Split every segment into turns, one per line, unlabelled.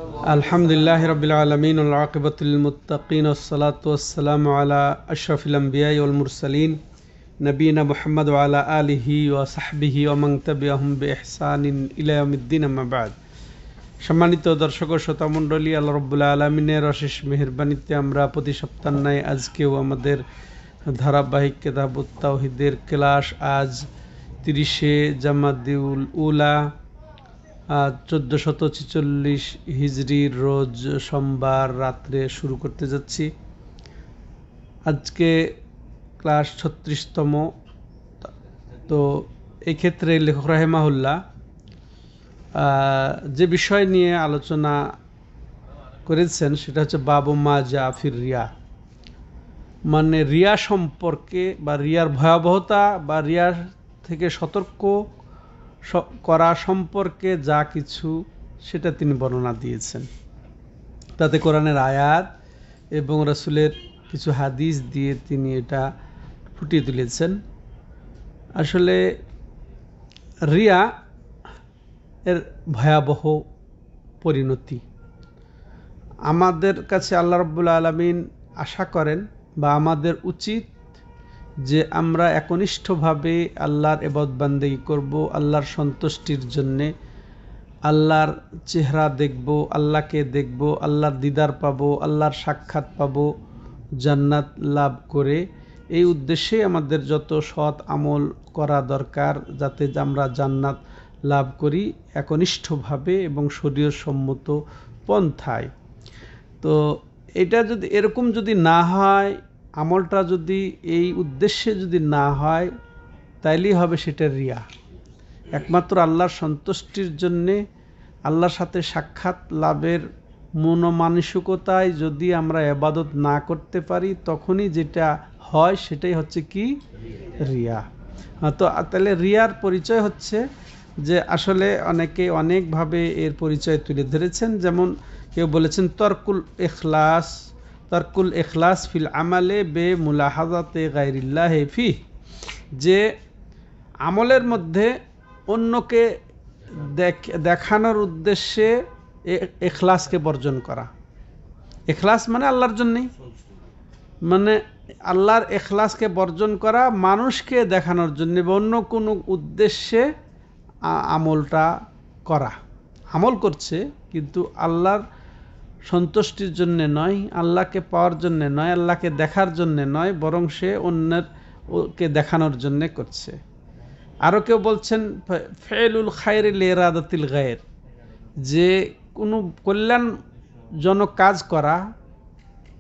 আলহামদুলিল্লাহি রাব্বিল আলামিন ওয়াল আকিবাতুল লিল মুত্তাকিন ওয়াসসালাতু ওয়াসসালামু আলা আশরাফিল আমবিয়া ওয়াল মুরসালিন নবিয়িনা মুহাম্মদ ওয়া আলা আলিহি ওয়া সাহবিহি ওয়া মান তাবিআহুম বিইহসানিন ইলা ইয়াউমিদ্দিন, আম্মা বা'দ। সম্মানিত দর্শক ও শ্রোতা মণ্ডলী, আল্লাহ রাব্বুল আলামিনের অশেষ মেহেরবানিতে আমরা প্রতি সপ্তাহ ন্যায় আজকেও আমাদের ধারাবাহিক কিতাবুত তাওহীদের ক্লাস আজ 30শে জামাদিউল উলা 1446 হিজরির রোজ সোমবার রাত্রে শুরু করতে যাচ্ছি। আজকে ক্লাস 36তম। তো এই ক্ষেত্রে লেখক রাহিমাহুল্লাহ যে বিষয় নিয়ে আলোচনা করেছেন সেটা হচ্ছে বাবু মা জা ফির রিয়া, মানে রিয়া সম্পর্কে বা রিয়ার ভয়াবহতা বা রিয়া থেকে সতর্ক করা সম্পর্কে যা কিছু সেটা তিনি বর্ণনা দিয়েছেন। তাতে কোরআনের আয়াত এবং রাসূলের কিছু হাদিস দিয়ে তিনি এটা ফুটিয়ে তুলেছেন। আসলে রিয়া এর ভয়াবহ পরিণতি আমাদের কাছে আল্লাহ রাব্বুল আলামিন আশা করেন বা আমাদের উচিত যে আমরা একনিষ্ঠভাবে আল্লাহর ইবাদত বান্দেগি করব, আল্লাহর সন্তুষ্টির জন্যে, আল্লাহর চেহারা দেখব, আল্লাহকে দেখব, আল্লাহর দিদার পাবো, আল্লাহর সাক্ষাৎ পাবো, জান্নাত লাভ করে এই উদ্দেশ্যে আমাদের যত সৎ আমল করা দরকার যাতে আমরা জান্নাত লাভ করি একনিষ্ঠভাবে এবং শরীয়তসম্মত পন্থায়। তো এটা যদি এরকম যদি না হয়, আমলটা যদি এই উদ্দেশ্যে যদি না হয়, তাইলেই হবে সেটা রিয়া। একমাত্র আল্লাহর সন্তুষ্টির জন্যে, আল্লাহর সাথে সাক্ষাৎ লাভের মনোমানসিকতায় যদি আমরা ইবাদত না করতে পারি, তখনই যেটা হয় সেটাই হচ্ছে কি রিয়া। তো তাহলে রিয়ার পরিচয় হচ্ছে যে আসলে অনেকে অনেকভাবে এর পরিচয় তুলে ধরেছেন। যেমন কেউ বলেছেন তরকুল ইখলাস ফিল আমালে বে মুলাহাজাতে গায়রিল্লাহ ফি, যে আমলের মধ্যে অন্যকে দেখানোর উদ্দেশ্যে ইখলাসকে বর্জন করা। ইখলাস মানে আল্লাহর জন্যই, মানে আল্লাহর ইখলাসকে বর্জন করা, মানুষকে দেখানোর জন্য বা অন্য কোনো উদ্দেশ্যে আমলটা করা। আমল করছে কিন্তু আল্লাহর সন্তুষ্টির জন্য নয়, আল্লাহকে পাওয়ার জন্য নয়, আল্লাহকে দেখার জন্য নয়, বরং সে অন্যকে দেখানোর জন্য করছে। আরও কেউ বলছেন ফেলুল খায়রি লিরাদাতিল গায়র, যে কোনো কল্যাণজনক কাজ করা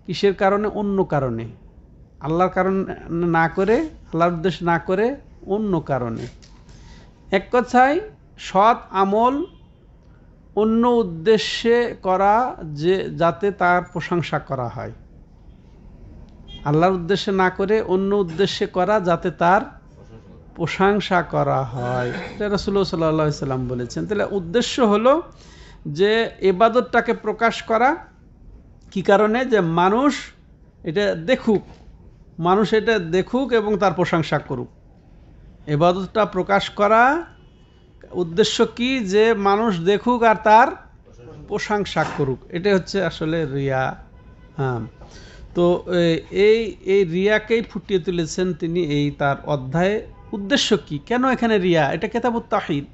কিসের কারণে? অন্য কারণে, আল্লাহর কারণে না করে, আল্লাহর উদ্দেশ্য না করে অন্য কারণে। এক কথায় সৎ আমল অন্য উদ্দেশ্যে করা, যে যাতে তার প্রশংসা করা হয়। আল্লাহর উদ্দেশ্যে না করে অন্য উদ্দেশ্যে করা যাতে তার প্রশংসা করা হয়। এটা রাসূলুল্লাহ সাল্লাল্লাহু আলাইহি সাল্লাম বলেছেন। তাহলে উদ্দেশ্য হলো যে ইবাদতটাকে প্রকাশ করা। কি কারণে? যে মানুষ এটা দেখুক, মানুষ এটা দেখুক এবং তার প্রশংসা করুক। ইবাদতটা প্রকাশ করা উদ্দেশ্য কি? যে মানুষ দেখুক আর তার প্রশংসা করুক। এটা হচ্ছে আসলে রিয়া। হ্যাঁ, তো এই রিয়াকেই ফুটিয়ে তুলেছেন তিনি এই তার অধ্যায়ে। উদ্দেশ্য কি, কেন এখানে রিয়া? এটা কিতাবুত তাওহীদ।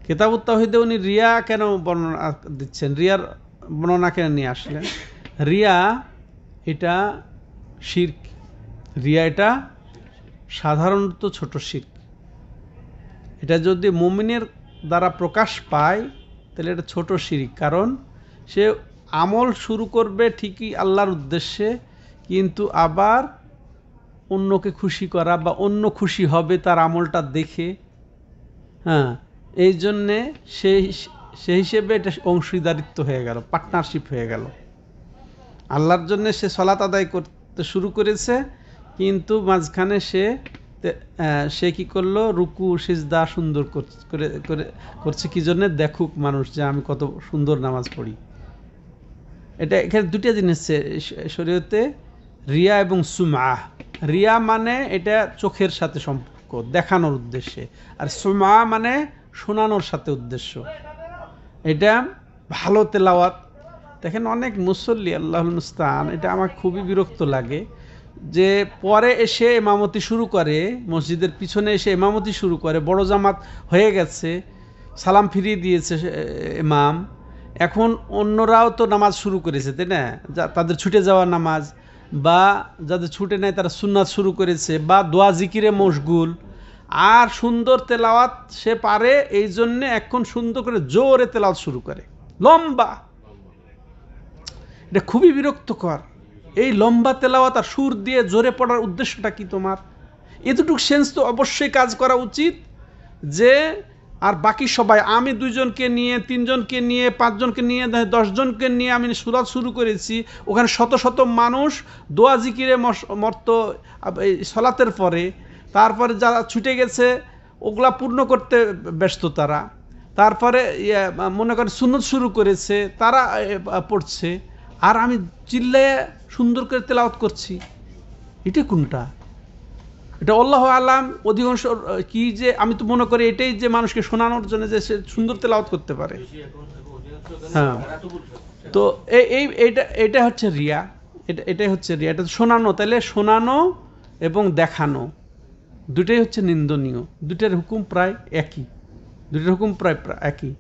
কিতাবুত তাওহীদে উনি রিয়া কেন বর্ণনা দিচ্ছেন, রিয়ার বর্ণনা কেন নিয়ে আসলেন? রিয়া এটা শিরক। রিয়া এটা সাধারণত ছোট শিরক। এটা যদি মুমিনের দ্বারা প্রকাশ পায় তাহলে এটা ছোট শিরক। কারণ সে আমল শুরু করবে ঠিকই আল্লাহর উদ্দেশ্যে, কিন্তু আবার অন্যকে খুশি করা বা অন্য খুশি হবে তার আমলটা দেখে। হ্যাঁ, এই জন্যে সেই হিসেবে এটা অংশীদারিত্ব হয়ে গেল, পার্টনারশিপ হয়ে গেল। আল্লাহর জন্য সে সালাত আদায় করতে শুরু করেছে, কিন্তু মাঝখানে সে কি করলো? রুকু সিজদা সুন্দর করছে কি জন্য? দেখুক মানুষ যে আমি কত সুন্দর নামাজ পড়ি। এটা এখানে দুটো জিনিস শরীয়তে, রিয়া এবং সুমআ। রিয়া মানে এটা চোখের সাথে সম্পর্ক, দেখানোর উদ্দেশ্যে, আর সুমআ মানে শোনানোর সাথে উদ্দেশ্য। এটা ভালো তেলাওয়াত। দেখেন অনেক মুসল্লি, আল্লাহুল মুস্তাআন, এটা আমার খুবই বিরক্ত লাগে যে পরে এসে ইমামতি শুরু করে, মসজিদের পিছনে এসে ইমামতি শুরু করে, বড় জামাত হয়ে গেছে, সালাম ফিরিয়ে দিয়েছে ইমাম, এখন অন্যরাও তো নামাজ শুরু করেছে, তাই না? তাদের ছুটে যাওয়া নামাজ, বা যাদের ছুটে নেয় তারা সুন্নাত শুরু করেছে, বা দোয়া জিকিরে মশগুল, আর সুন্দর তেলাওয়াত সে পারে, এই জন্যে এখন সুন্দর করে জোরে তেলাওয়াত শুরু করে, লম্বা। এটা খুবই বিরক্তকর। এই লম্বা তেলাওয়াত আর সুর দিয়ে জোরে পড়ার উদ্দেশ্যটা কি তোমার? এতটুকু সেন্স তো অবশ্যই কাজ করা উচিত যে আর বাকি সবাই, আমি 2 জনকে নিয়ে, 3 জনকে নিয়ে, 5 জনকে নিয়ে, 10 জনকে নিয়ে আমি সুরাত শুরু করেছি, ওখানে শত শত মানুষ দোয়া জিকিরে মর্ত সলাতের পরে, তারপরে যারা ছুটে গেছে ওগুলা পূর্ণ করতে ব্যস্ত তারা, তারপরে মনে করেন সুন্নত শুরু করেছে তারা পড়ছে, আর আমি চিল্লায় সুন্দর করে তেলাওয়াত করছি। এটা কোনটা? এটা আল্লাহু আলাম। অধিকাংশ কি যে আমি তো মনে করি এটাই যে মানুষকে শোনানোর জন্য যে সে সুন্দর তেলাওয়াত করতে পারে। হ্যাঁ, তো এইটা হচ্ছে রিয়া। এটাই হচ্ছে রিয়া, এটা শোনানো। তাহলে শোনানো এবং দেখানো দুটোই হচ্ছে নিন্দনীয়, দুটোর হুকুম প্রায় একই, দুটোর হুকুম প্রায় একই।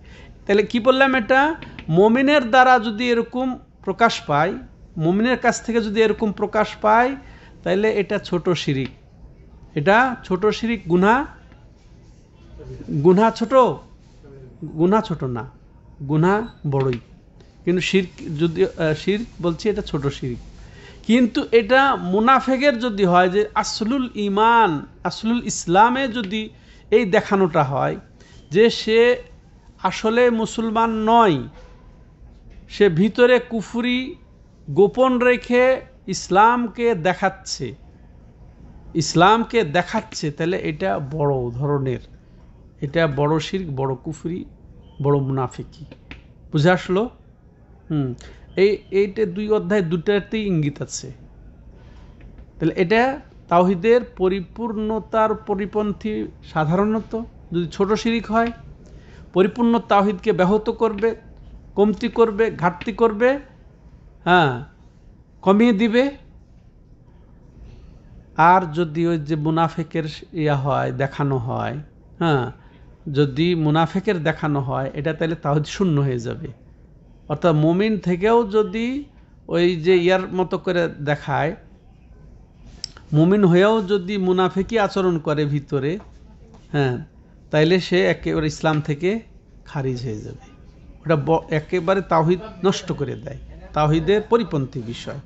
তাহলে কি বললাম, এটা মুমিনের দ্বারা যদি এরকম প্রকাশ পায়, মুমিনের কাছ থেকে যদি এরকম প্রকাশ পায়, তাহলে এটা ছোট শিরিক। এটা ছোট শিরিক। গুনাহ ছোট, গুনাহ ছোট না, গুনাহ বড়ই। কিন্তু শিরক, যদি শিরক বলছি এটা ছোট শিরিক। কিন্তু এটা মুনাফেকের যদি হয় যে আসলুল ইমান, আসলুল ইসলামে যদি এই দেখানোটা হয় যে সে আসলে মুসলমান নয়, সে ভিতরে কুফরি গোপন রেখে ইসলামকে দেখাচ্ছে, ইসলামকে দেখাচ্ছে, তাহলে এটা বড় ধরনের, এটা বড় শিরক, বড় কুফরি, বড় মুনাফিকি। বুঝে আসলো? এইটা 2 অধ্যায় দুটাতেই ইঙ্গিত আছে। তাহলে এটা তাওহীদের পরিপূর্ণতার পরিপন্থী। সাধারণত যদি ছোট শিরিক হয়, পরিপূর্ণ তাওহীদকে ব্যাহত করবে, কমতি করবে, ঘাটতি করবে, হ্যাঁ, কমিয়ে দিবে। আর যদি ওই যে মুনাফিকের হয়, দেখানো হয়, হ্যাঁ, যদি মুনাফিকের দেখানো হয়, এটা তাহলে তাওহীদ শূন্য হয়ে যাবে। অর্থাৎ মুমিন থেকেও যদি ওই যে ইয়ার মতো করে দেখায়, মুমিন হয়েও যদি মুনাফিকি আচরণ করে ভিতরে, হ্যাঁ, তাইলে সে একেবারে ইসলাম থেকে খারিজ হয়ে যাবে। ওটা একেবারে তাওহীদ নষ্ট করে দেয়, তাওহীদের পরিপন্থী বিষয়।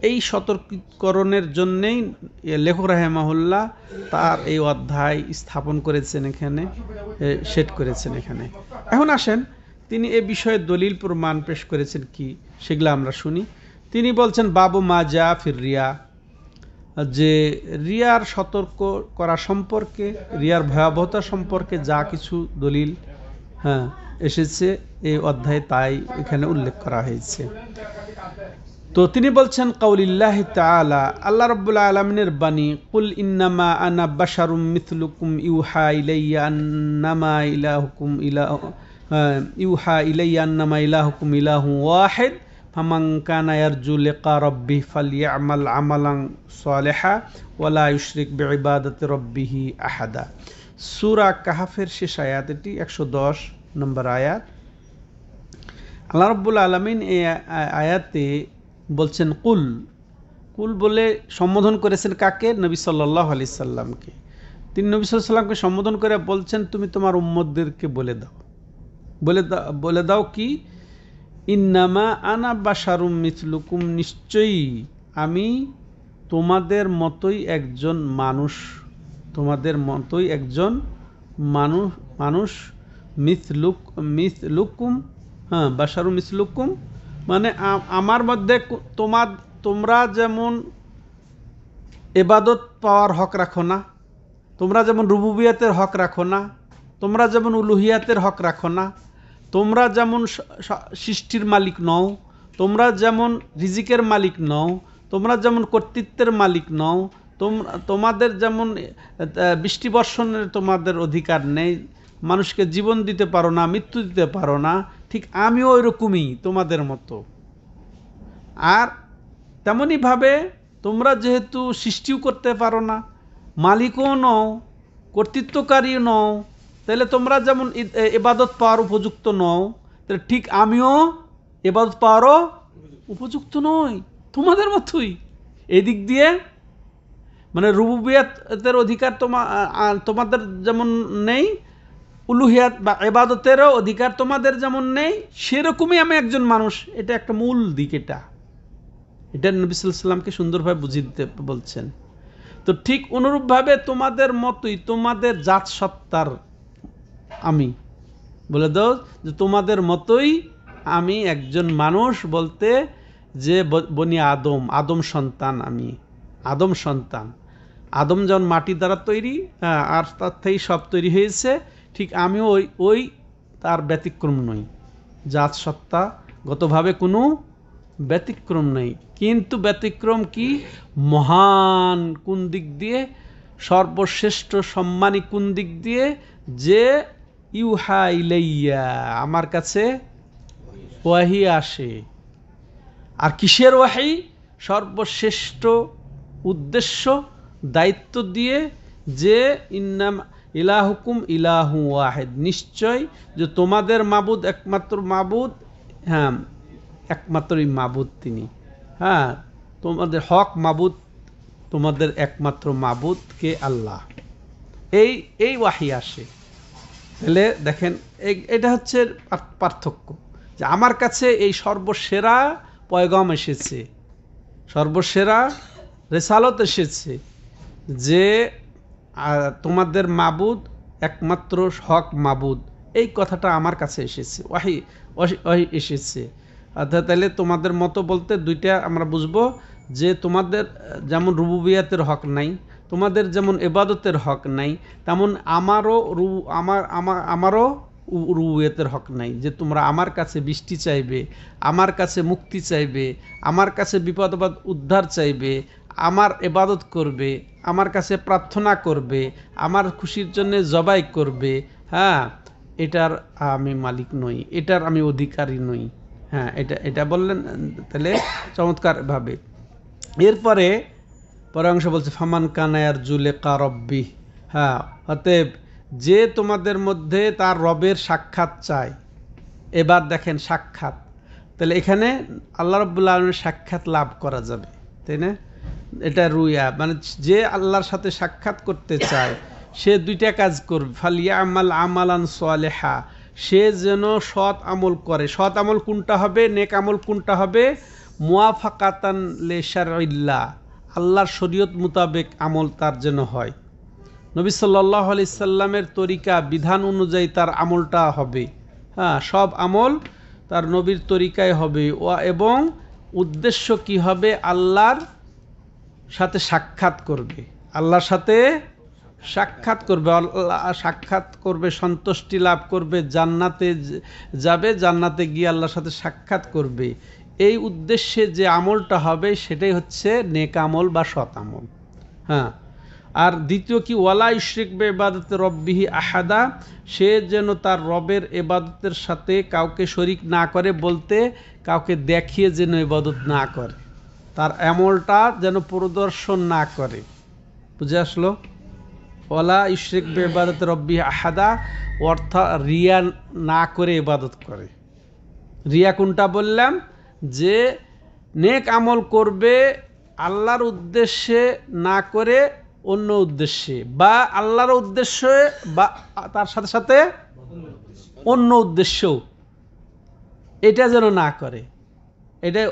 এই সতর্কীকরণের জন্যেই লেখক রাহিমাহুল্লাহ তার এই অধ্যায় স্থাপন করেছেন, এখানে সেট করেছেন এখানে। এখন আসেন তিনি এ বিষয়ে দলিল প্রমাণ পেশ করেছেন কি, সেগুলো আমরা শুনি। তিনি বলছেন বাবু মা যা ফির রিয়া, যে রিয়ার সতর্ক করা সম্পর্কে, রিয়ার ভয়াবহতা সম্পর্কে যা কিছু দলিল হ্যাঁ এসেছে এই অধ্যায়ে তাই এখানে উল্লেখ করা হয়েছে। তো তিনি বলছেন কাউলিল্লাহি তাআলা, আল্লাহ রাব্বুল আলামিনের বাণী, কুল ইন্নামা আনা বাশারুম মিথলুকুম ইউহা ইলাইয়া আন্নামা ইলাহুকুম ইলাহু ওয়াহিদ ফামান কানা ইয়ারজু লিকা রাব্বিহি ফালইআমাল আমালান সালিহা ওয়ালা ইউশরিক বিইবাদাতি রাব্বিহি আহাদা। সূরা কাহফের শেষ আয়াত, এটি 110 নম্বর আয়াত। আল্লাহ রাব্বুল আলামিন এই আয়াতে বলছেন কুল, কুল বলে সম্বোধন করেছেন কাকে? নবী সাল্লাল্লাহু আলাইহি সাল্লামকে। তিনি নবী সাল্লাল্লাহু আলাইহি সাল্লামকে সম্বোধন করে বলছেন, তুমি তোমার উম্মতদেরকে বলে দাও কি, ইন্নামা আনা বাশারুম মিথলুকুম, নিশ্চয়ই আমি তোমাদের মতোই একজন মানুষ, তোমাদের মতোই একজন মানুষ। মিথলুকুম, হ্যাঁ, বাশারুম মিথলুকুম মানে আমার মধ্যে তোমরা যেমন ইবাদত পাওয়ার হক রাখো না, তোমরা যেমন রুবুবিয়াতের হক রাখো না, তোমরা যেমন উলুহিয়াতের হক রাখো না, তোমরা যেমন সৃষ্টির মালিক নও, তোমরা যেমন রিজিকের মালিক নও, তোমরা যেমন কর্তৃত্বের মালিক নও, তোমাদের যেমন বৃষ্টি বর্ষণের তোমাদের অধিকার নেই, মানুষকে জীবন দিতে পারো না, মৃত্যু দিতে পারো না, ঠিক আমিও ওইরকমই তোমাদের মতো। আর তেমনইভাবে তোমরা যেহেতু সৃষ্টিও করতে পারো না, মালিকও নও, কর্তৃত্বকারীও নও, তাহলে তোমরা যেমন ইবাদত পাওয়ার উপযুক্ত নও, তাহলে ঠিক আমিও ইবাদত পাওয়ারও উপযুক্ত নই, তোমাদের মতোই। এই দিক দিয়ে মানে রুবুবিয়াতের অধিকার তোমাদের যেমন নেই, উলুহিয়াত বা ইবাদতেরও অধিকার তোমাদের যেমন নেই, সেরকমই আমি একজন মানুষ। এটা একটা মূল দিক। এটা নবী সাল্লাল্লাহু আলাইহি ওয়াসাল্লামকে সুন্দরভাবে বুঝিয়ে দিতে বলছেন। তো ঠিক অনুরূপভাবে তোমাদের মতোই, তোমাদের জাত সত্তার আমি বলে দাও যে তোমাদের মতোই আমি একজন মানুষ, বলতে যে বনি আদম, আদম সন্তান আমি, আদম সন্তান। আদম যখন মাটি দ্বারা তৈরি, আর তার থেকেই সব তৈরি হয়েছে, ঠিক আমিও ওই তার ব্যতিক্রম নই। জাত সত্তাগতভাবে কোনো ব্যতিক্রম নেই। কিন্তু ব্যতিক্রম কি? মহান কোন দিক দিয়ে? সর্বশ্রেষ্ঠ সম্মানী কোন দিক দিয়ে? যে ইউহা ইলাইয়া, আমার কাছে ওয়াহি আসে। আর কিসের ওয়াহি? সর্বশ্রেষ্ঠ উদ্দেশ্য, দায়িত্ব দিয়ে, যে ইন্নাম ইলাহুকুম ইলাহু ওয়াহিদ, নিশ্চয় যে তোমাদের মাবুদ একমাত্র মাবুদ, হ্যাঁ একমাত্রই মাবুদ তিনি, হ্যাঁ তোমাদের হক মাবুদ, তোমাদের একমাত্র মাবুদ কে আল্লাহ। এই ওয়াহি আসে। তাহলে দেখেন এটা হচ্ছে পার্থক্য, যে আমার কাছে এই সর্বসেরা পয়গাম এসেছে, সর্বসেরা রেসালত এসেছে, যে তোমাদের মাবুদ একমাত্র হক মাবুদ, এই কথাটা আমার কাছে এসেছে, ওয়াহি এসেছে। অর্থাৎ তাহলে তোমাদের মতো বলতে দুইটা আমরা বুঝবো, যে তোমাদের যেমন রুবুবিয়াতের হক নাই, তোমাদের যেমন ইবাদতের হক নাই, তেমন আমারও রুবুবিয়াতের হক নাই, যে তোমরা আমার কাছে বৃষ্টি চাইবে, আমার কাছে মুক্তি চাইবে, আমার কাছে বিপদ আপদ উদ্ধার চাইবে, আমার ইবাদত করবে, আমার কাছে প্রার্থনা করবে, আমার খুশির জন্য জবাই করবে। হ্যাঁ, এটার আমি মালিক নই, এটার আমি অধিকারী নই। হ্যাঁ, এটা বললেন তাহলে চমৎকারভাবে। এরপরে অংশ বলছে ফামান কানায়ার জুলে কারব্বি। হ্যাঁ, অতএব যে তোমাদের মধ্যে তার রবের সাক্ষাৎ চায়। এবার দেখেন সাক্ষাৎ, তাহলে এখানে আল্লাহ রাব্বুল আলামিনের সাক্ষাৎ লাভ করা যাবে, তাই না? এটা রুইয়া, মানে যে আল্লাহর সাথে সাক্ষাৎ করতে চায় সে দুইটা কাজ করবে। ফালিয়া আমাল আমালান সালেহা, সে যেন সৎ আমল করে। সৎ আমল কোনটা হবে? নেক আমল কোনটা হবে? মুয়াফাকাতান লি শারইল্লাহ, আল্লাহর শরীয়ত মোতাবেক আমল তার যেন হয়। নবী সাল্লাল্লাহু আলাইহি সাল্লামের তরিকা বিধান অনুযায়ী তার আমলটা হবে। হ্যাঁ, সব আমল তার নবীর তরিকায় হবে। এবং উদ্দেশ্য কি হবে? আল্লাহর সাথে সাক্ষাৎ করবে, আল্লাহর সাথে সাক্ষাৎ করবে, আল্লাহ সাক্ষাৎ করবে, সন্তুষ্টি লাভ করবে, জান্নাতে যাবে, জান্নাতে গিয়ে আল্লাহর সাথে সাক্ষাৎ করবে। এই উদ্দেশ্যে যে আমলটা হবে সেটাই হচ্ছে নেক আমল বা সৎ আমল। হ্যাঁ, আর দ্বিতীয় কি? ওয়ালা ইশরিক বে ইবাদতে রব্বিহি আহাদা, সে যেন তার রবের ইবাদতের সাথে কাউকে শরিক না করে, বলতে কাউকে দেখিয়ে যেন ইবাদত না করে, তার আমলটা যেন প্রদর্শন না করে। বুঝে আসলো? ওয়ালা ইশরিক বে ইবাদতে রব্বিহি আহাদা, অর্থাৎ রিয়া না করে ইবাদত করে। রিয়া কোনটা বললাম? যে নেক আমল করবে আল্লাহর উদ্দেশ্যে না করে অন্য উদ্দেশ্যে, বা আল্লাহর উদ্দেশ্যে বা তার সাথে সাথে অন্য উদ্দেশ্যও, এটা যেন না করে। এটা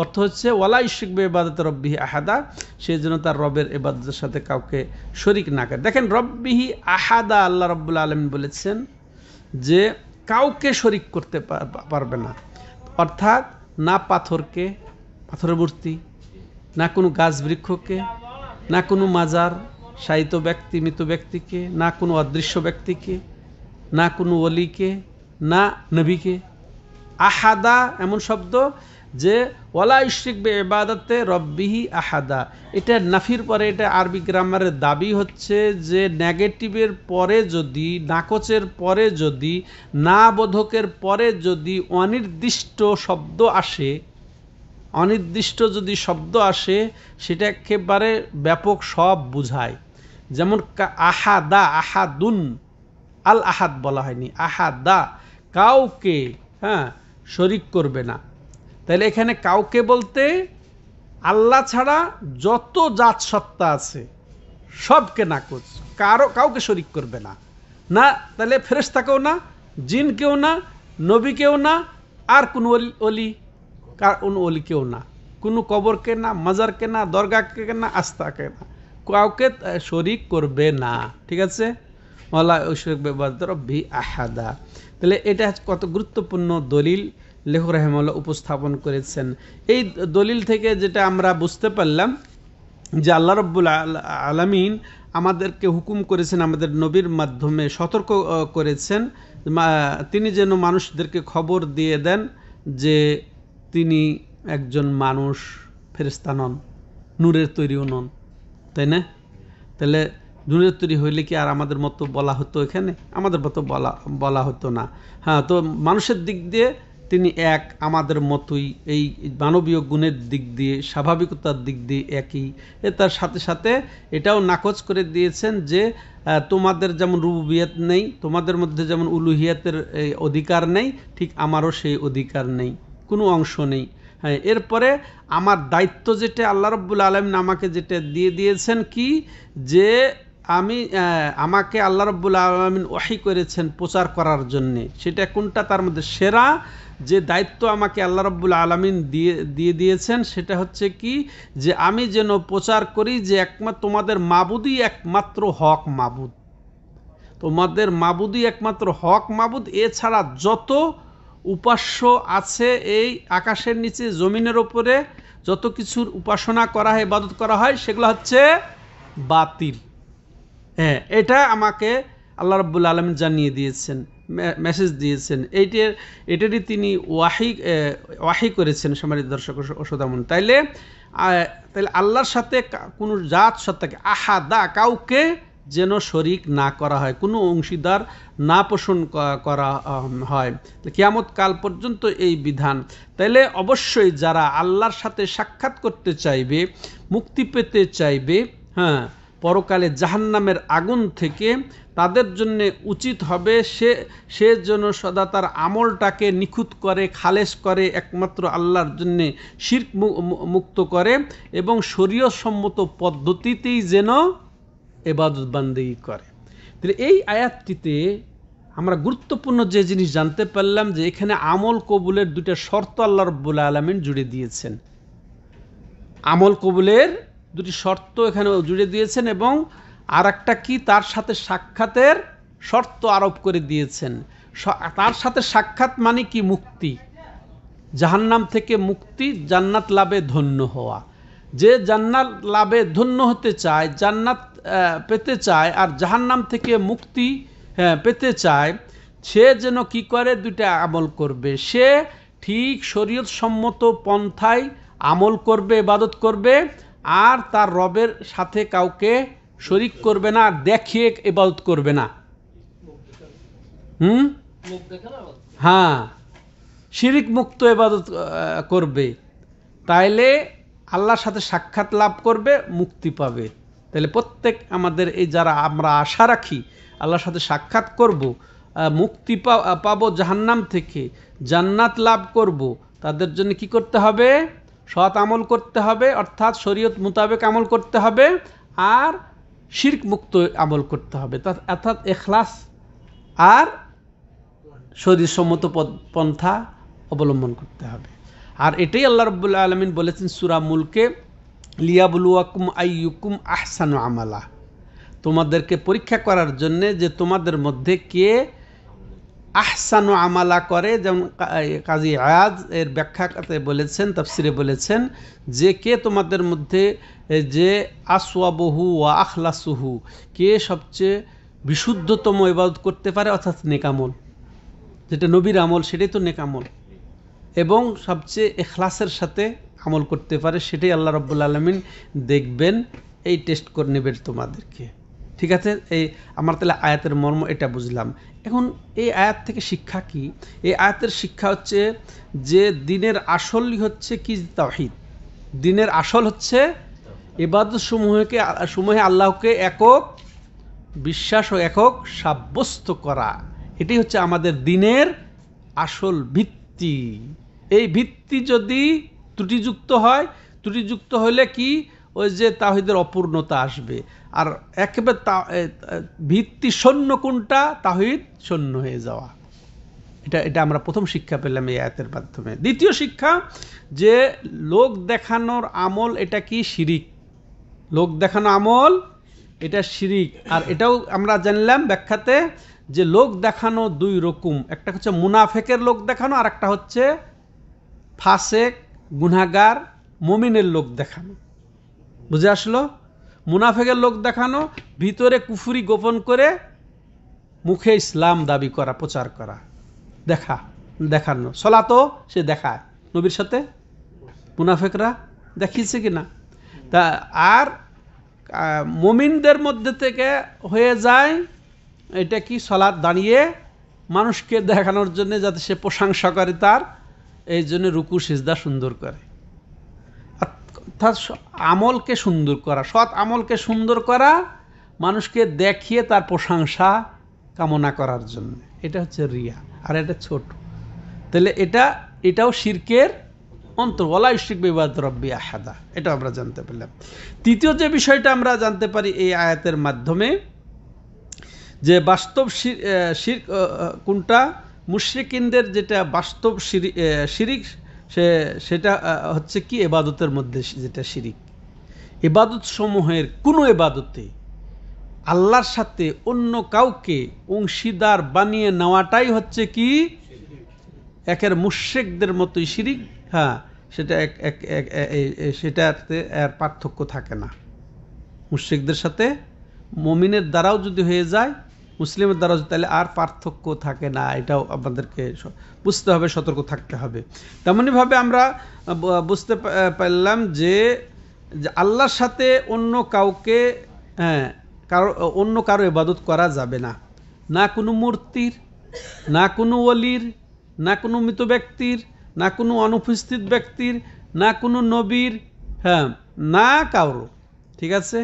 অর্থ হচ্ছে ওয়ালা ইশরিক বে ইবাদতে রব্বিহি আহাদা, সে যেন তার রবের ইবাদতের সাথে কাউকে শরিক না করে। দেখেন, রব্বিহি আহাদা আল্লাহ রাব্বুল আলামিন বলেছেন যে কাউকে শরিক করতে পারবে না। অর্থাৎ না পাথরকে, পাথরের মূর্তি, না কোনো গাছ বৃক্ষকে, না কোনো মাজার, শায়িত ব্যক্তি, মৃত ব্যক্তিকে, না কোনো অদৃশ্য ব্যক্তিকে, না কোনো ওলিকে, না নবীকে, আহাদা এমন শব্দ যে ওয়ালা ইশরিক বে ইবাদাতে রব্বিহি আহাদা, এটা নাফির পরে এটা আরবি গ্রামারের দাবি হচ্ছে যে নেগেটিভের পরে যদি, নাকচের পরে যদি, না বোধকের পরে যদি অনির্দিষ্ট শব্দ আসে, অনির্দিষ্ট যদি শব্দ আসে সেটা একেবারে ব্যাপক সব বুঝায়। যেমন আহাদা, আহাদুন, আল আহাদ বলা হয়নি, আহাদা, কাউকে, হ্যাঁ, শরিক করবে না। তাহলে এখানে কাউকে বলতে আল্লাহ ছাড়া যত জাত সত্তা আছে সবকে নাকচ, কাউকে শরিক করবে না। না তাহলে ফেরেশতাকেও না, জিনকেও না, নবীকেও না, আর কোনো অলি, কোনো অলিকেও না, কোনো কবরকে না, মাজারকে না, দরগাকে না, আস্তাকে না, কাউকে শরিক করবে না। ঠিক আছে, ওয়ালা ইশরিক বিহি রব্বি আহাদা। তাহলে এটা কত গুরুত্বপূর্ণ দলিল লেখক রাহিমাহুল্লাহ উপস্থাপন করেছেন। এই দলিল থেকে যেটা আমরা বুঝতে পারলাম যে আল্লাহ রাব্বুল আলামিন আমাদেরকে হুকুম করেছেন, আমাদের নবীর মাধ্যমে সতর্ক করেছেন, তিনি যেন মানুষদেরকে খবর দিয়ে দেন যে তিনি একজন মানুষ, ফেরেশতা নন, নূরের তৈরিও নন, তাই না? তাহলে নূরের তৈরি হইলে কি আর আমাদের মতো বলা হতো? এখানে আমাদের মতো বলা হতো না। হ্যাঁ, তো মানুষের দিক দিয়ে তিনি এক, আমাদের মতোই, এই মানবীয় গুণের দিক দিয়ে, স্বাভাবিকতার দিক দিয়ে একই। তার সাথে সাথে এটাও নাকচ করে দিয়েছেন যে তোমাদের যেমন রুবুবিয়ত নেই, তোমাদের মধ্যে যেমন উলুহিয়াতের অধিকার নেই, ঠিক আমারও সেই অধিকার নেই, কোনো অংশ নেই। হ্যাঁ, এরপরে আমার দায়িত্ব যেটা আল্লাহ রাব্বুল আলামিন আমাকে যেটা দিয়ে দিয়েছেন কি, যে আমাকে আল্লাহ রাব্বুল আলামিন ওহী করেছেন প্রচার করার জন্যে। সেটা কোনটা? তার মধ্যে সেরা যে দায়িত্ব আমাকে আল্লাহ রাব্বুল আলামিন দিয়ে দিয়েছেন সেটা হচ্ছে কি, যে আমি যেন প্রচার করি যে একমাত্র তোমাদের মাবুদই একমাত্র হক মাবুদ, তোমাদের মাবুদই একমাত্র হক মাবুদ। এছাড়া যত উপাস্য আছে এই আকাশের নিচে, জমিনের ওপরে যত কিছুর উপাসনা করা হয়, ইবাদত করা হয়, সেগুলো হচ্ছে বাতিল। হ্যাঁ, এটা আমাকে আল্লাহ রাব্বুল আলামিন জানিয়ে দিয়েছেন, মেসেজ দিয়েছেন। এটারই তিনি ওয়াহি করেছেন সম্মানিত দর্শক ও শ্রোতামণ্ডলী। তাইলে আল্লাহর সাথে কোনো জাত সত্তাকে, আহাদা, কাউকে যেন শরিক না করা হয়, কোনো অংশীদার না পোষণ করা হয়, কিয়ামত কাল পর্যন্ত এই বিধান। তাইলে অবশ্যই যারা আল্লাহর সাথে সাক্ষাৎ করতে চাইবে, মুক্তি পেতে চাইবে, হ্যাঁ, পরকালে জাহান্নামের আগুন থেকে, তাদের জন্য উচিত হবে সে যেন সদা তার আমলটাকে নিখুঁত করে, খালেস করে, একমাত্র আল্লাহর জন্য শিরক মুক্ত করে এবং শরীয়ত সম্মত পদ্ধতিতেই যেন ইবাদত বান্দেগি করে। তাহলে এই আয়াতটিতে আমরা গুরুত্বপূর্ণ যে জিনিস জানতে পারলাম যে এখানে আমল কবুলের দুইটা শর্ত আল্লাহ রাব্বুল আলামিন জুড়ে দিয়েছেন। আমল কবুলের দুটি শর্ত এখানে জুড়ে দিয়েছেন এবং আর একটা কি, তার সাথে সাক্ষাতের শর্ত আরোপ করে দিয়েছেন। তার সাথে সাক্ষাৎ মানে কি? মুক্তি, জাহান্নাম থেকে মুক্তি, জান্নাত লাভে ধন্য হওয়া। যে জান্নাত লাভে ধন্য হতে চায়, জান্নাত পেতে চায়, আর জাহান্নাম থেকে মুক্তি পেতে চায়, সে যেন কি করে? দুইটা আমল করবে। সে ঠিক শরীয়ত সম্মত পন্থায় আমল করবে, ইবাদত করবে, আর তার রবের সাথে কাউকে শরিক করবে না, আর দেখিয়ে ইবাদত করবে না। হ্যাঁ, শিরিক মুক্ত ইবাদত করবে। তাইলে আল্লাহর সাথে সাক্ষাৎ লাভ করবে, মুক্তি পাবে। তাহলে প্রত্যেক আমাদের এই যারা আমরা আশা রাখি আল্লাহর সাথে সাক্ষাৎ করব, মুক্তি পাবো জাহান্নাম থেকে, জান্নাত লাভ করব, তাদের জন্য কি করতে হবে? সৎ আমল করতে হবে, অর্থাৎ শরীয়ত মোতাবেক আমল করতে হবে, আর শিরক মুক্ত আমল করতে হবে, অর্থাৎ ইখলাস আর শরীয়তসম্মত পন্থা অবলম্বন করতে হবে। আর এটাই আল্লাহ রাব্বুল আলামিন বলেছেন সূরা মুলকে, লিয়াবলুয়াকুম আইয়ুকুম আহসানু আমালা, তোমাদেরকে পরীক্ষা করার জন্য যে তোমাদের মধ্যে কে আহসানু আমালা করে। যেমন কাজী আয়াজ এর ব্যাখ্যাতে বলেছেন, তাফসিরে বলেছেন যে কে তোমাদের মধ্যে যে আসওয়াবহু ওয়া আখলাসুহু, কে সবচেয়ে বিশুদ্ধতম ইবাদত করতে পারে, অর্থাৎ নেকামল, যেটা নবীর আমল, সেটাই তো নেকামল। এবং সবচেয়ে ইখলাসের সাথে আমল করতে পারে, সেটাই আল্লাহ রাব্বুল আলামিন দেখবেন, এই টেস্ট করে নেবেন তোমাদেরকে। ঠিক আছে, এই আমার তাহলে আয়াতের মর্ম এটা বুঝলাম। এখন এই আয়াত থেকে শিক্ষা কি? এই আয়াতের শিক্ষা হচ্ছে যে দিনের আসলই হচ্ছে কি? তাওহীদ। দিনের আসল হচ্ছে ইবাদত সমূহে আল্লাহকে একক বিশ্বাস ও একক সাব্যস্ত করা। এটাই হচ্ছে আমাদের দিনের আসল ভিত্তি। এই ভিত্তি যদি ত্রুটিযুক্ত হয়, ত্রুটিযুক্ত হলে কি ওই যে তাওহীদের অপূর্ণতা আসবে। আর একেবারে ভিত্তি শূন্য কোনটা? তাওহীদ শূন্য হয়ে যাওয়া। এটা আমরা প্রথম শিক্ষা পেলাম এই আয়াতের মাধ্যমে। দ্বিতীয় শিক্ষা যে লোক দেখানোর আমল এটা কি? শিরিক। লোক দেখানো আমল এটা শিরিক। আর এটাও আমরা জানলাম ব্যাখ্যাতে যে লোক দেখানো দুই রকম, একটা হচ্ছে মুনাফেকের লোক দেখানো, আর একটা হচ্ছে ফাসেক গুনাহগার মুমিনের লোক দেখানো। বুঝে আসলো? মুনাফেকের লোক দেখানো, ভিতরে কুফরি গোপন করে মুখে ইসলাম দাবি করা, প্রচার করা, দেখানো। সলাতো সে দেখায় নবীর সাথে, মুনাফেকরা দেখিয়েছে কিনা। তা আর মুমিনদের মধ্যে থেকে হয়ে যায় এটা কি? সলাত দাঁড়িয়ে মানুষকে দেখানোর জন্য, যাতে সে প্রশংসা করে তার, এই জন্য রুকু সিজদা সুন্দর করে। অর্থাৎ আমলকে সুন্দর করা, সৎ আমলকে সুন্দর করা, মানুষকে দেখিয়ে তার প্রশংসা কামনা করার জন্য, এটা হচ্ছে রিয়া। আর এটা ছোট, তাহলে এটাও শিরকের অন্তর। ওয়ালা ইউশরিকু বিইবাদাতি রাব্বি আহাদা, এটা আমরা জানতে পারলাম। তৃতীয় যে বিষয়টা আমরা জানতে পারি এই আয়াতের মাধ্যমে, যে বাস্তব শিরক কোনটা? মুশরিকিনদের যেটা বাস্তব শিরিক, সেটা হচ্ছে কি? ইবাদতের মধ্যে যেটা শিরিক। ইবাদত সমূহের কোনো ইবাদতে আল্লাহর সাথে অন্য কাউকে অংশীদার বানিয়ে নেওয়াটাই হচ্ছে কি? একের মুশরিকদের মতোই শিরিক। হ্যাঁ, সেটাতে এর পার্থক্য থাকে না। মুশরিকদের সাথে মুমিনের দ্বারাও যদি হয়ে যায়, মুসলিমের দ্বারাও, তাহলে আর পার্থক্য থাকে না। এটাও আমাদেরকে বুঝতে হবে, সতর্ক থাকতে হবে। তেমনইভাবে আমরা বুঝতে পারলাম যে আল্লাহর সাথে অন্য কাউকে, অন্য কারো ইবাদত করা যাবে না। না কোনো মূর্তির, না কোনো ওলির, না কোনো মৃত ব্যক্তির, না কোনো অনুপস্থিত ব্যক্তির, না কোনো নবীর, না কারো। ঠিক আছে,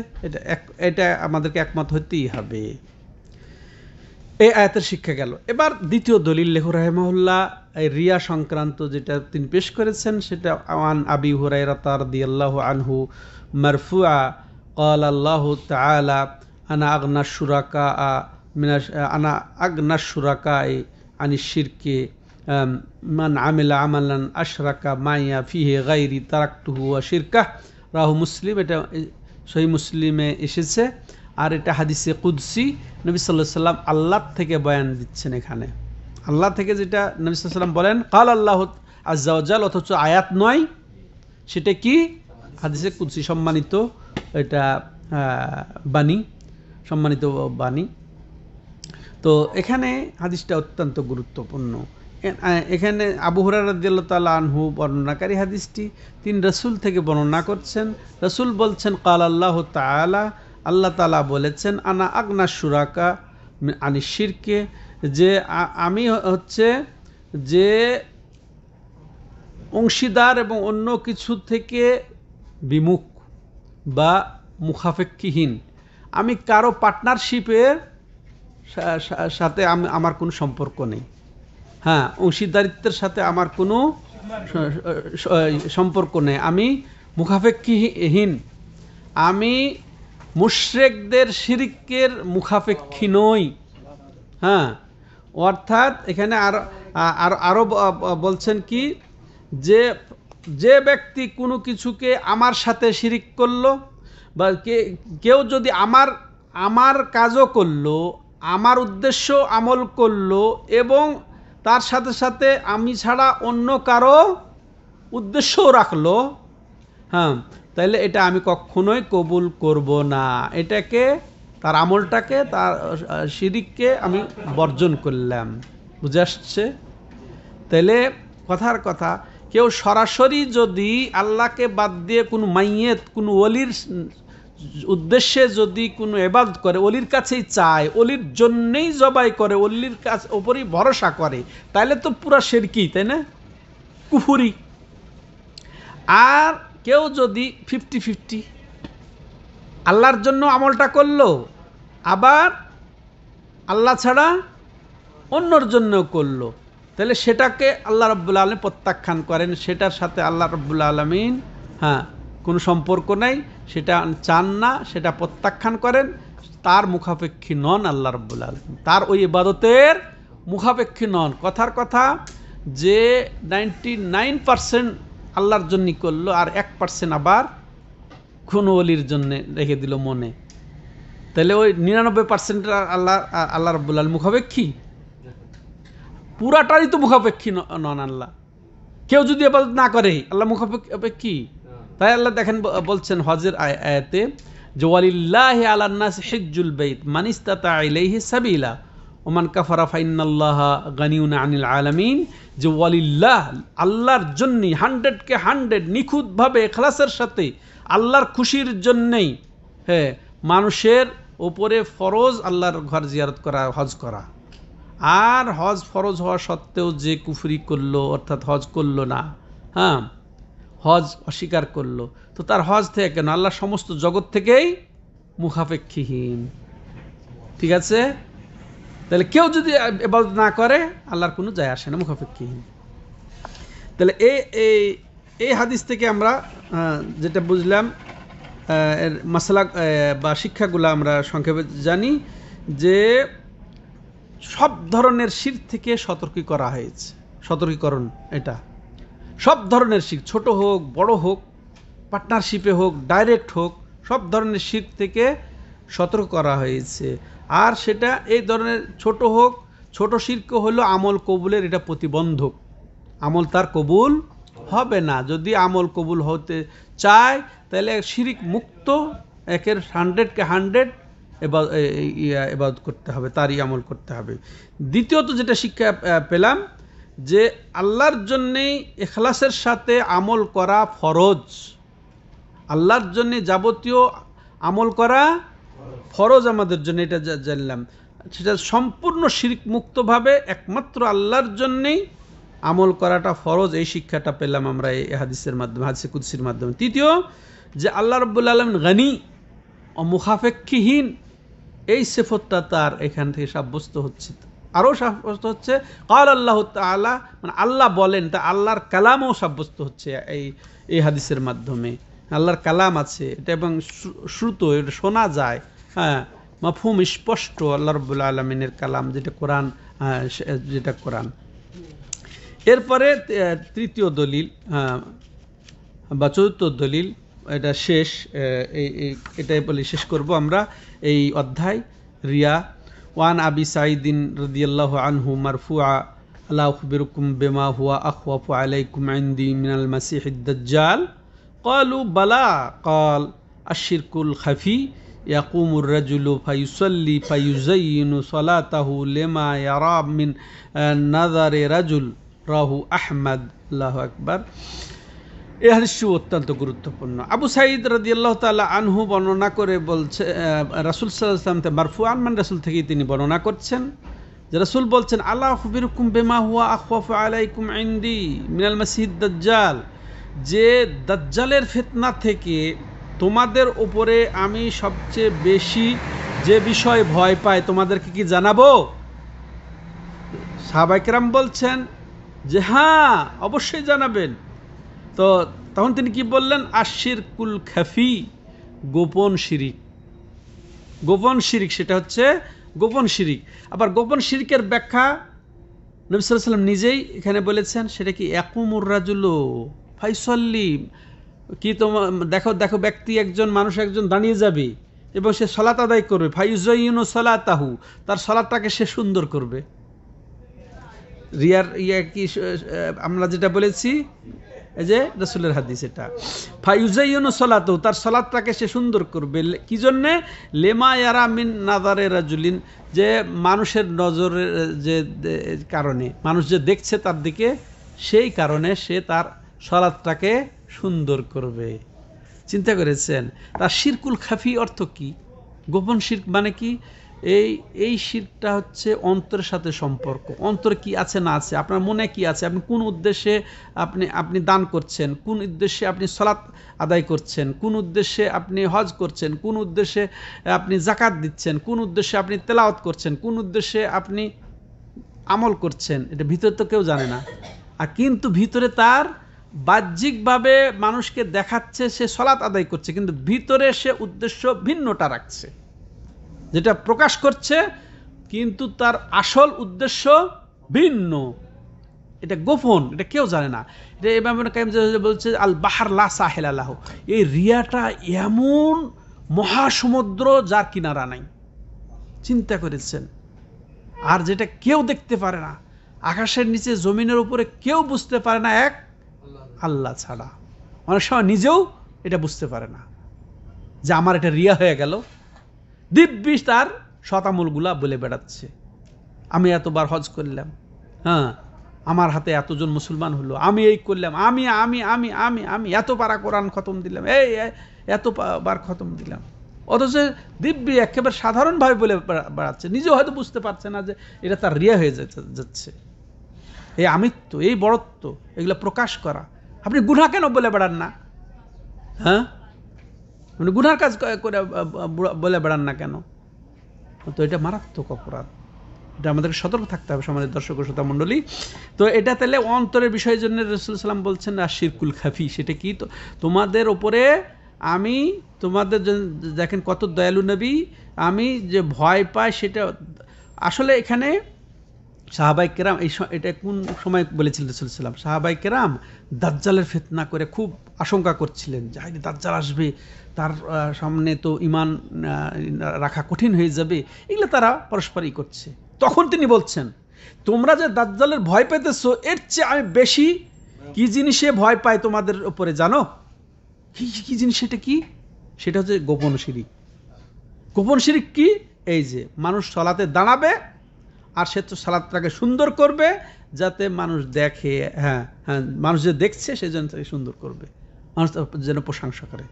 এটা আমাদেরকে একমত হতেই হবে। এই আয়াতের শিক্ষা গেল। এবার দ্বিতীয় দলিল লেখক রাহিমাহুল্লাহ এই রিয়া সংক্রান্ত যেটা তিনি পেশ করেছেন, সেটা আন আবি হুরায়রা রাদিয়াল্লাহু আনহু মারফুআ ক্বালা আল্লাহু তাআলা আনা আগনাশ শুরাকা আনিশ শিরকি মান আমিলা আমালান আশরাকা মাইয়া ফিহি গায়রি তারাকতুহু ওয়া শিরকাহ। রাহু মুসলিম, এটা সহিহ মুসলিমে এসেছে। আর এটা হাদিসে কুদসি, নবী সাল্লাল্লাহু আলাইহি সাল্লাম আল্লাহ থেকে বয়ান দিচ্ছেন। এখানে আল্লাহ থেকে যেটা নবী সাল্লাল্লাহু আলাইহি সাল্লাম বলেন, কাল আল্লাহ আযজা ওয়া জাল, অথচ আয়াত নয়, সেটা কি? হাদিসে কুদসি, সম্মানিত এটা বাণী, সম্মানিত বাণী। তো এখানে হাদিসটা অত্যন্ত গুরুত্বপূর্ণ। এখানে আবু হুরায়রা রাদিয়াল্লাহু তাআলা আনহু বর্ণনাকারী হাদিসটি তিনি রাসূল থেকে বর্ণনা করছেন। রাসূল বলছেন, কাল আল্লাহ তাআলা, আল্লাহ তাআলা বলেছেন, আনা আগনাশ শুরাকা আনিশ শিরকে, যে আমি হচ্ছে যে অংশীদার এবং অন্য কিছু থেকে বিমুখ বা মুখাপেক্ষীহীন। আমি কারো পার্টনারশিপের সাথে আমার কোনো সম্পর্ক নেই। হ্যাঁ, অংশীদারিত্বের সাথে আমার কোনো সম্পর্ক নেই। আমি মুখাপেক্ষীহীন। আমি মুশরিকদের শিরকের মুখাপেক্ষী নই। হ্যাঁ, অর্থাৎ এখানে আরো বলছেন কি, যে ব্যক্তি কোনো কিছুকে আমার সাথে শিরিক করলো, বা কেউ যদি আমার কাজও করলো, আমার উদ্দেশ্য আমল করলো, এবং তার সাথে সাথে আমি ছাড়া অন্য কারো উদ্দেশ্যও রাখলো, হ্যাঁ, তাহলে এটা আমি কখনোই কবুল করব না। এটাকে, তার আমলটাকে, তার শিরিককে আমি বর্জন করলাম। বুঝে আসছে? তাহলে কথার কথা, কেউ সরাসরি যদি আল্লাহকে বাদ দিয়ে কোনো মাইয়েত, কোনো ওলির উদ্দেশ্যে যদি কোনো ইবাদত করে, ওলির কাছেই চায়, ওলির জন্যেই জবাই করে, ওলির কাছে ওপরই ভরসা করে, তাহলে তো পুরা শিরকি, তাই না, কুফুরি। আর কেউ যদি 50-50 আল্লাহর জন্য আমলটা করলো, আবার আল্লাহ ছাড়া অন্যর জন্যও করলো, তাহলে সেটাকে আল্লাহ রাব্বুল আলামিন প্রত্যাখ্যান করেন, সেটার সাথে আল্লাহ রাব্বুল আলামিন কোনো সম্পর্ক নাই, সেটা চান না, সেটা প্রত্যাখ্যান করেন, তার মুখাপেক্ষী নন আল্লাহ রাব্বুল আলামিন, তার ওই ইবাদতের মুখাপেক্ষী নন। কথার কথা যে 99% আল্লাহর জন্যই করলো, আর 1% আবার কোন ওলির জন্য রেখে দিল মনে, তাহলে ওই 99% আল্লাহ রাব্বুল আলামিন মুখাপেক্ষী? পুরাটারই তো মুখাপেক্ষী নন আল্লাহ। কেউ যদি ইবাদত না করে আল্লাহ মুখাপেক্ষী? তাই আল্লাহ দেখেন বলছেন হজের আয়াতে যে ওয়ালিল্লাহি আলান নাস হিজ্জুল বাইত মান ইসতাতা ইলাইহি সাবিলা ওমান কাফারা ফাইন্নাল্লাহা গানিয়ুন আনিল আলামিন, যে ওয়ালিল্লাহ আল্লাহর জন্যই 100-কে 100 নিখুঁতভাবে ইখলাসের সাথে আল্লাহর খুশির জন্যই মানুষের ওপরে ফরজ আল্লাহর ঘর জিয়ারত করা, হজ করা। আর হজ ফরজ হওয়া সত্ত্বেও যে কুফরি করলো, অর্থাৎ হজ করলো না, হজ অস্বীকার করলো, তো তার হজ থেকে কেন? আল্লাহ সমস্ত জগৎ থেকেই মুখাপেক্ষীহীন। ঠিক আছে, তাহলে কেউ যদি ইবাদত না করে আল্লাহর কোনো যায় আসে না, মুখাপেক্ষীহীন। তাহলে এই হাদিস থেকে আমরা যেটা বুঝলাম, এর মাসলা বা শিক্ষাগুলো আমরা সংক্ষেপে জানি যে সব ধরনের শিরক থেকে সতর্কী করা হয়েছে, সতর্কীকরণ এটা। সব ধরনের শিরক, ছোট হোক বড় হোক, পার্টনারশিপে হোক ডাইরেক্ট হোক, সব ধরনের শিরক থেকে সতর্ক করা হয়েছে। আর সেটা এই ধরনের ছোট হোক, ছোট শিরক হলো আমল কবুলের এটা প্রতিবন্ধক, আমল তার কবুল হবে না। যদি আমল কবুল হতে চায় তাহলে শিরক মুক্ত, একের 100-কে 100 ইবাদত করতে হবে, তারই আমল করতে হবে। দ্বিতীয়ত যেটা শিক্ষা পেলাম যে আল্লাহর জন্যেই ইখলাসের সাথে আমল করা ফরজ, আল্লাহর জন্যে যাবতীয় আমল করা ফরজ আমাদের জন্য, এটা জানলাম। সেটা সম্পূর্ণ শিরক মুক্তভাবে একমাত্র আল্লাহর জন্যেই আমল করাটা ফরজ, এই শিক্ষাটা পেলাম আমরা এই হাদিসের মাধ্যমে, হাদিসে কুদসির মাধ্যমে। তৃতীয় যে আল্লাহ রাব্বুল আলামিন গনি ও মুখাপেক্ষীহীন, এই সিফতটা তার এখান থেকে সাব্যস্ত হচ্ছে। আরও সাব্যস্ত হচ্ছে ক্বাল আল্লাহু তাআলা, মানে আল্লাহ বলেন, তা আল্লাহর কালামও সাব্যস্ত হচ্ছে এই হাদিসের মাধ্যমে। আল্লাহর কালাম আছে এটা, এবং শ্রুত, এটা শোনা যায়, মাফহুম স্পষ্ট আল্লাহ রাব্বুল আলামিনের কালাম, যেটা কোরআন, যেটা কোরআন। এরপরে তৃতীয় দলিল বা চতুর্থ দলিল, এটা শেষ, এটাই বলে শেষ করব আমরা এই অধ্যায় রিয়া। ওয়ান আবি সাঈদিন রাদিয়াল্লাহু আনহু মারফুআ আলা উখবিরুকুম বিমা হুয়া আখওয়াফু আলাইকুম ইনদি মিনাল মাসিহিদ দাজ্জাল ক্বালু বালা ক্বাল আশ-শিরকুল খাফি ইয়াকুমুর রাজুলু ফায়ুসাল্লি ফায়ুযায়্যিনু সালাতাহু লিমা ইয়ারা মিন নাযারি রাজুল, রাহু আহমদ। আল্লাহু আকবার। এই হাদিসটি অত্যন্ত গুরুত্বপূর্ণ। আবু সাঈদ রাদিয়াল্লাহু তাআলা আনহু বর্ণনা করে বলছে, রাসূল সাল্লাল্লাহু আলাইহি ওয়াসাল্লাম থেকে মারফুআন, মানে রাসূল থেকেই তিনি বর্ণনা করছেন যে রাসূল বলছেন আলা উখবিরুকুম বিমা হুয়া আখওয়াফু আলাইকুম ইনদি মিনাল মাসিহিদ দাজ্জাল, যে দাজ্জালের ফিতনা থেকে তোমাদের উপরে আমি সবচেয়ে বেশি যে বিষয় ভয় পাই তোমাদেরকে কি জানাবো? সাহাবায়ে কেরাম বলছেন যে হ্যাঁ, অবশ্যই জানাবেন। তো তখন তিনি কি বললেন? আশ-শিরকুল খাফি, গোপন শিরিক। গোপন শিরিক, সেটা হচ্ছে গোপন শিরিক। আবার গোপন শিরিকের ব্যাখ্যা নবী সাল্লাল্লাহু আলাইহি ওয়াসাল্লাম নিজেই এখানে বলেছেন, সেটা কি ইয়াকুমুর রাজুলু ফায়ুসাল্লি, কি তোমার দেখো ব্যক্তি একজন, মানুষ একজন দাঁড়িয়ে যাবে এবং সে সালাত আদায় করবে, ফায়ুযায়্যিনু সালাতাহু, তার সালাতটাকে সে সুন্দর করবে। রিয়ার কি আমরা যেটা বলেছি, এই যে রাসূলের হাদিস, এটা ফায়ুযায়্যিনু সালাতাহু, তার সালাতটাকে সে সুন্দর করবে। কি জন্যে? লিমা ইয়ারা মিন নাযারি রাজুলিন, যে মানুষের নজরের যে কারণে, মানুষ যে দেখছে তার দিকে সেই কারণে সে তার সালাতটাকে সুন্দর করবে। চিন্তা করেছেন? তার শিরকুল খাফি অর্থ কি? গোপন শিরক মানে কি? এই শিরকটা হচ্ছে অন্তরের সাথে সম্পর্ক। অন্তরে কি আছে না আছে, আপনার মনে কি আছে, আপনি কোন উদ্দেশ্যে আপনি দান করছেন, কোন উদ্দেশ্যে আপনি সালাত আদায় করছেন, কোন উদ্দেশ্যে আপনি হজ করছেন, কোন উদ্দেশ্যে আপনি যাকাত দিচ্ছেন, কোন উদ্দেশ্যে আপনি তেলাওয়াত করছেন, কোন উদ্দেশ্যে আপনি আমল করছেন, এটা ভিতরে তো কেউ জানে না। আর কিন্তু ভিতরে তার বাহ্যিকভাবে মানুষকে দেখাচ্ছে সে সালাত আদায় করছে, কিন্তু ভিতরে সে উদ্দেশ্য ভিন্নটা রাখছে, যেটা প্রকাশ করছে কিন্তু তার আসল উদ্দেশ্য ভিন্ন। এটা গোপন, এটা কেউ জানে না। এটা ইমাম ইবনে কাইয়িম বলছে আল বাহার লা সাহিলা লাহু, এই রিয়াটা এমন মহাসমুদ্র যার কিনারা নাই। চিন্তা করেছেন? আর যেটা কেউ দেখতে পারে না, আকাশের নিচে জমিনের উপরে কেউ বুঝতে পারে না এক আল্লাহ ছাড়া। অনেক সময় নিজেও এটা বুঝতে পারে না যে আমার এটা রিয়া হয়ে গেল। দিব্যি তার শতামূলগুলা বলে বেড়াচ্ছে, আমি এতবার হজ করলাম, হ্যাঁ আমার হাতে এতজন মুসলমান হলো, আমি এই করলাম, আমি আমি আমি আমি আমি এত পারা কোরআন খতম দিলাম, এই এত বার খতম দিলাম। অথচ দিব্যি একেবারে সাধারণভাবে বলে বেড়াচ্ছে, নিজেও হয়তো বুঝতে পারছে না যে এটা তার রিয়া হয়ে যাচ্ছে। এই আমিত্ব, এই বড়ত্ব, এগুলো প্রকাশ করা। আপনি গুনাহ কেন বলে বেড়ান না? হ্যাঁ, মানে গুনার কাজ করে বলে বেড়ান না কেন? তো এটা মারাত্মক অপরাধ, এটা আমাদেরকে সতর্ক থাকতে হবে সম্মানিত দর্শক ও শ্রোতা মণ্ডলী। তো এটা তাহলে অন্তরের বিষয়ের জন্য রাসূল সাল্লাম বলছেন আর শিরকুল খাফি, সেটা কি? তো তোমাদের ওপরে আমি তোমাদের দেখেন কত দয়ালু নবী, আমি যে ভয় পাই সেটা আসলে এখানে সাহাবায়ে কেরাম এটা কোন সময় বলেছিলেন রাসূল সাল্লাম? সাহাবায়ে কেরাম দাজ্জালের ফিতনা করে খুব আশঙ্কা করছিলেন যে দাজ্জাল আসবে, তার সামনে তো ঈমান রাখা কঠিন হয়ে যাবে, এগুলো তারা পরস্পরই করছে। তখন তিনি বলছেন তোমরা যে দাজ্জালের ভয় পেতেছো, এর চেয়ে আমি বেশি কি জিনিসে ভয় পাই তোমাদের উপরে জানো? কি জিনিস? সেটা কি? সেটা হচ্ছে গোপন শিরিক। গোপন শিরিক কি? এই যে মানুষ সালাতে দাঁড়াবে আর সে তো সালাতটাকে সুন্দর করবে যাতে মানুষ দেখে, হ্যাঁ হ্যাঁ মানুষ যে দেখছে সেই জন্য তাকে সুন্দর করবে, মানুষ যেন প্রশংসা করে।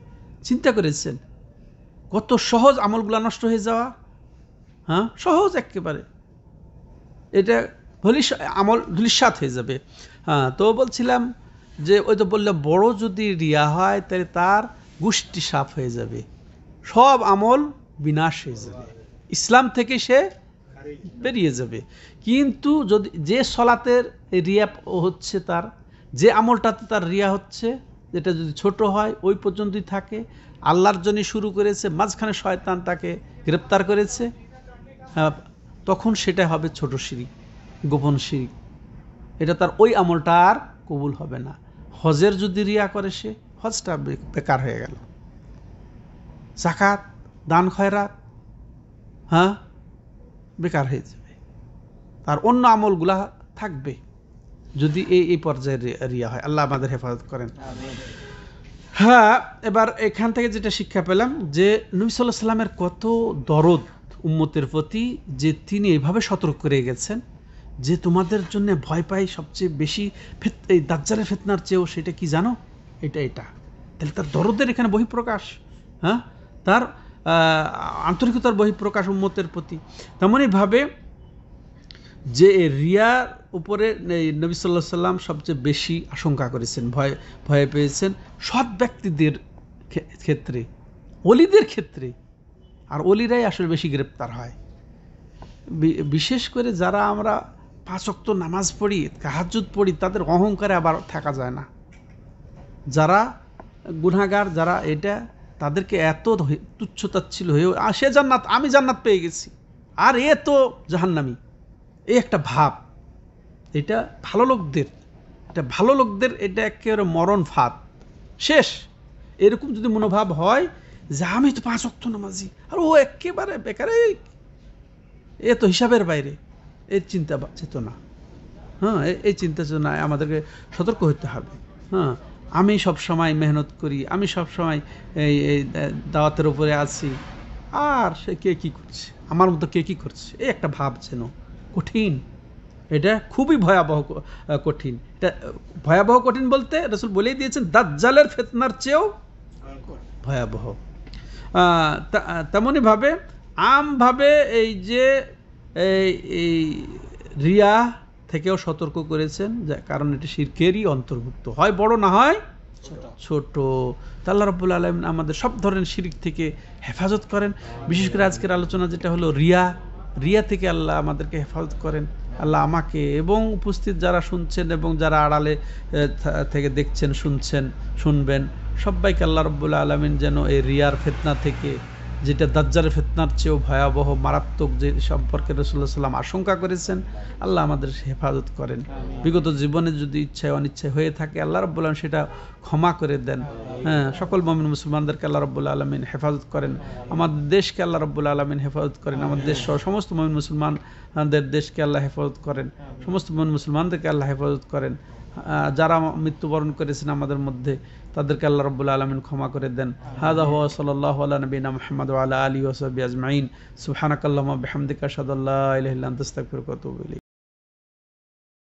চিন্তা করেছেন কত সহজ আমলগুলা নষ্ট হয়ে যাওয়া? হ্যাঁ সহজ একেবারে, এটা আমল ধূলিসাৎ হয়ে যাবে। হ্যাঁ, তো বলছিলাম যে ওই তো বললাম বড় যদি রিয়া হয় তাহলে তার গোষ্ঠী সাফ হয়ে যাবে, সব আমল বিনাশ হয়ে যাবে, ইসলাম থেকে সে বেরিয়ে যাবে। কিন্তু যদি যে সলাতের রিয়া হচ্ছে, তার যে আমলটাতে তার রিয়া হচ্ছে, যেটা যদি ছোট হয় ওই পর্যন্তই থাকে, আল্লাহর জন্য শুরু করেছে, মাঝখানে শয়তান তাকে গ্রেপ্তার করেছে, তখন সেটা হবে ছোট শিরিক, গোপন শিরিক। এটা তার ওই আমলটা আর কবুল হবে না। হজের যদি রিয়া করে সে হজটা বেকার হয়ে গেল। যাকাত, দান খয়রাত, হ্যাঁ বেকার হয়ে যাবে, তার অন্য আমলগুলা থাকবে যদি এই পর্যায়ে রিয়া হয়। আল্লাহ আমাদের হেফাজত করেন। হ্যাঁ, এবার এখান থেকে যেটা শিক্ষা পেলাম যে নবী সাল্লাল্লাহু আলাইহি ওয়াসাল্লামের কত দরদ উম্মতের প্রতি, যে তিনি এইভাবে সতর্ক করে গেছেন যে তোমাদের জন্য ভয় পাই সবচেয়ে বেশি এই দাজ্জালের ফিতনার চেয়েও, সেটা কি জানো? এটা তাহলে তার দরদের এখানে বহিঃপ্রকাশ, হ্যাঁ তার আন্তরিকতার বহিঃপ্রকাশ উম্মতের প্রতি। তেমনইভাবে যে রিয়ার উপরে নবী সাল্লাল্লাহু আলাইহি ওয়াসাল্লাম সবচেয়ে বেশি আশঙ্কা করেছেন, ভয় পেয়েছেন সৎ ব্যক্তিদের ক্ষেত্রে, ওলিদের ক্ষেত্রে। আর ওলিরাই আসলে বেশি গ্রেপ্তার হয়। বিশেষ করে যারা আমরা 5 ওয়াক্ত নামাজ পড়ি, তাহাজ্জুদ পড়ি, তাদের অহংকারে আবার থাকা যায় না। যারা গুনাহগার, যারা এটা, তাদেরকে এত তুচ্ছতাচ্ছিল্য হয়েও সে জান্নাত, আমি জান্নাত পেয়ে গেছি, আর এ তো জাহান্নামী, এই একটা ভাব, এটা ভালো লোকদের এটা একেবারে মরণ ফাঁদ, শেষ। এরকম যদি মনোভাব হয় যে আমি তো 5 ওয়াক্ত নামাজি আর ও একেবারে বেকারে, এ তো হিসাবের বাইরে, এই চিন্তা চেতনা, হ্যাঁ এই চিন্তা চেতনায় আমাদেরকে সতর্ক হতে হবে। হ্যাঁ, আমি সব সময় মেহনত করি, আমি সব সময় এই দাওয়াতের উপরে আছি, আর সে কে কি করছে, আমার মতো কে কি করছে, এই একটা ভাব যেন কঠিন, এটা খুবই ভয়াবহ কঠিন। এটা ভয়াবহ কঠিন বলতে রাসূল বলেই দিয়েছেন দাজ্জালের ফিতনার চেয়েও ভয়াবহ। তেমনি ভাবে আমভাবে এই যে এই রিয়া থেকেও সতর্ক করেছেন, কারণ এটি শিরকেরই অন্তর্ভুক্ত, হয় বড় না হয় ছোট। আল্লাহ রাব্বুল আলামিন আমাদের সব ধরনের শিরক থেকে হেফাজত করেন। বিশেষ করে আজকের আলোচনা যেটা হলো রিয়া থেকে আল্লাহ আমাদেরকে হেফাজত করেন। আল্লাহ আমাকে এবং উপস্থিত যারা শুনছেন এবং যারা আড়ালে থেকে দেখছেন, শুনবেন, সবাইকে আল্লাহ রাব্বুল আলামিন যেন এই রিয়ার ফিতনা থেকে, যেটা দাজ্জালের ফিতনার চেয়েও ভয়াবহ মারাত্মক, যে সম্পর্কে রাসূলুল্লাহ সাল্লাল্লাহু আলাইহি ওয়াসাল্লাম আশঙ্কা করেছেন, আল্লাহ আমাদের হেফাজত করেন। বিগত জীবনে যদি ইচ্ছায় অনিচ্ছায় হয়ে থাকে আল্লাহ রাব্বুল আলামিন সেটা ক্ষমা করে দেন। হ্যাঁ, সকল মুমিন মুসলমানদেরকে আল্লাহ রাব্বুল আলামিন হেফাজত করেন। আমাদের দেশকে আল্লাহ রাব্বুল আলামিন হেফাজত করেন। আমাদের দেশ সহ সমস্ত মুমিন মুসলমানদের দেশকে আল্লাহ হেফাজত করেন। সমস্ত মুমিন মুসলমানদেরকে আল্লাহ হেফাজত করেন। যারা মৃত্যুবরণ করেছেন আমাদের মধ্যে, তাদেরকে আল্লাহ রাব্বুল আলামিন ক্ষমা করে দেন। হাযা হুয়া সাল্লাল্লাহু আলা নবিনা মুহাম্মদ ওয়া আলা আলিহি ওয়া সাহবিহি আজমাইন। সুবহানাকাল্লাহুম্মা ওয়া বিহামদিকা আশহাদু আল্লা ইলাহা ইল্লা আনতা আস্তাগফিরুকা ওয়া আতুবু ইলাইক।